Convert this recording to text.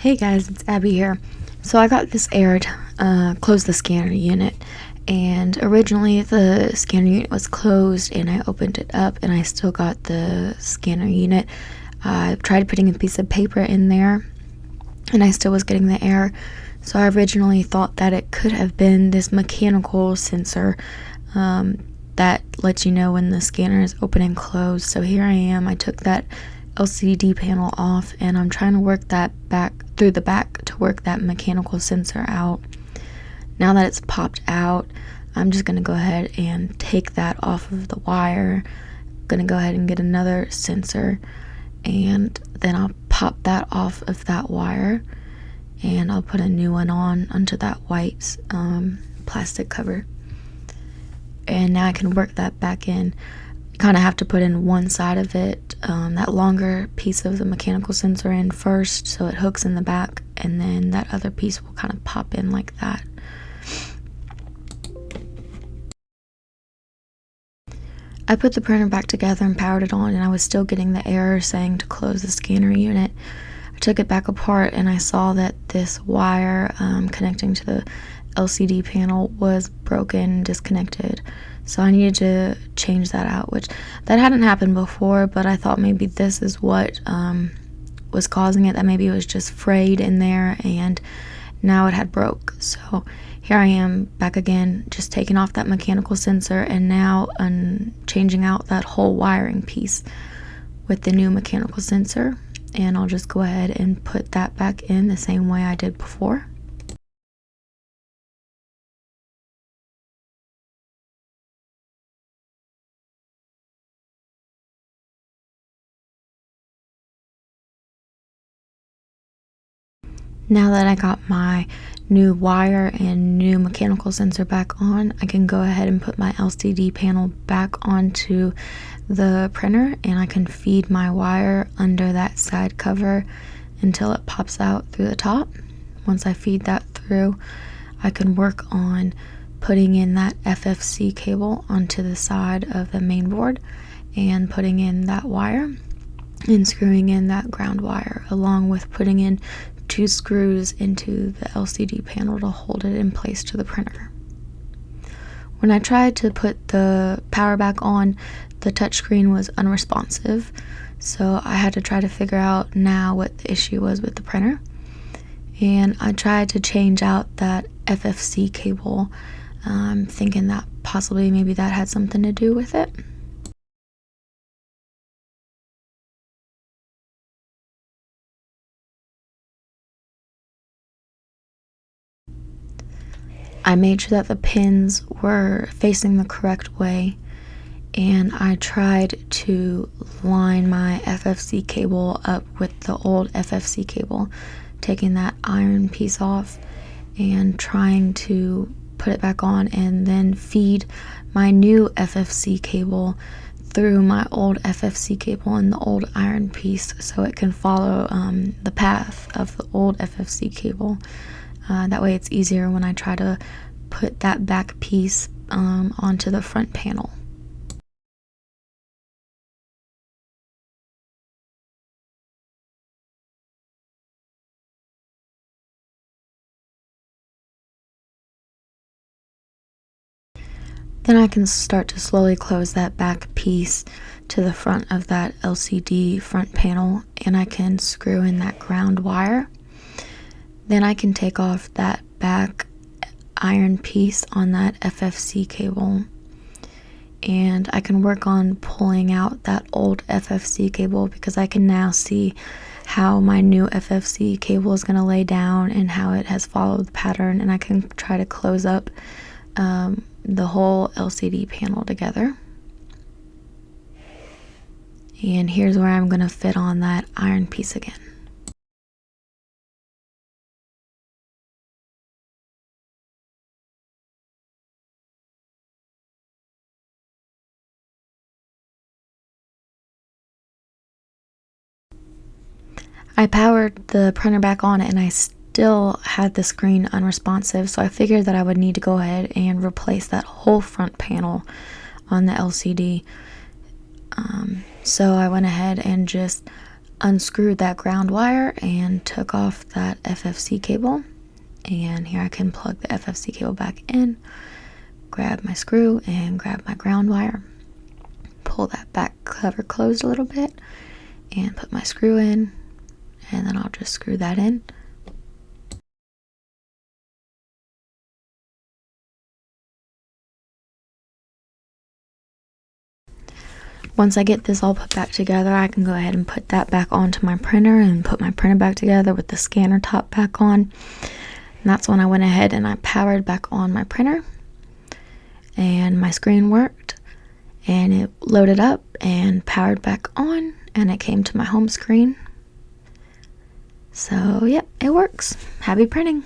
Hey guys, it's Abby here. So I got this error to close the scanner unit, and originally the scanner unit was closed and I opened it up and I still got the scanner unit. I tried putting a piece of paper in there and I still was getting the error. So I originally thought that it could have been this mechanical sensor that lets you know when the scanner is open and closed. So here I am. I took that LCD panel off and I'm trying to work that back through the back to work that mechanical sensor out. Now that it's popped out, I'm just going to go ahead and take that off of the wire. I'm going to go ahead and get another sensor and then I'll pop that off of that wire and I'll put a new one on onto that white plastic cover. And now I can work that back in. You kind of have to put in one side of it, that longer piece of the mechanical sensor in first so it hooks in the back, and then that other piece will kind of pop in like that. I put the printer back together and powered it on, and I was still getting the error saying to close the scanner unit. I took it back apart and I saw that this wire connecting to the LCD panel was broken, disconnected. So I needed to change that out, which that hadn't happened before, but I thought maybe this is what was causing it, that maybe it was just frayed in there and now it had broke. So here I am back again, just taking off that mechanical sensor and now changing out that whole wiring piece with the new mechanical sensor. And I'll just go ahead and put that back in the same way I did before. Now that I got my new wire and new mechanical sensor back on, I can go ahead and put my LCD panel back onto the printer and I can feed my wire under that side cover until it pops out through the top. Once I feed that through, I can work on putting in that FFC cable onto the side of the main board and putting in that wire and screwing in that ground wire, along with putting in 2 screws into the LCD panel to hold it in place to the printer. When I tried to put the power back on, the touchscreen was unresponsive, so I had to try to figure out now what the issue was with the printer. And I tried to change out that FFC cable, thinking that possibly maybe that had something to do with it. I made sure that the pins were facing the correct way, and I tried to line my FFC cable up with the old FFC cable, taking that iron piece off and trying to put it back on and then feed my new FFC cable through my old FFC cable and the old iron piece so it can follow the path of the old FFC cable. That way it's easier when I try to put that back piece onto the front panel. Then I can start to slowly close that back piece to the front of that LCD front panel, and I can screw in that ground wire. Then I can take off that back iron piece on that FFC cable, and I can work on pulling out that old FFC cable because I can now see how my new FFC cable is going to lay down and how it has followed the pattern, and I can try to close up the whole LCD panel together. And here's where I'm going to fit on that iron piece again. I powered the printer back on and I still had the screen unresponsive, so I figured that I would need to go ahead and replace that whole front panel on the LCD. So I went ahead and just unscrewed that ground wire and took off that FFC cable. And here I can plug the FFC cable back in, grab my screw and grab my ground wire, pull that back cover closed a little bit and put my screw in, and then I'll just screw that in. Once I get this all put back together, I can go ahead and put that back onto my printer and put my printer back together with the scanner top back on. And that's when I went ahead and I powered back on my printer, and my screen worked and it loaded up and powered back on, and it came to my home screen. So yep, it works. Happy printing.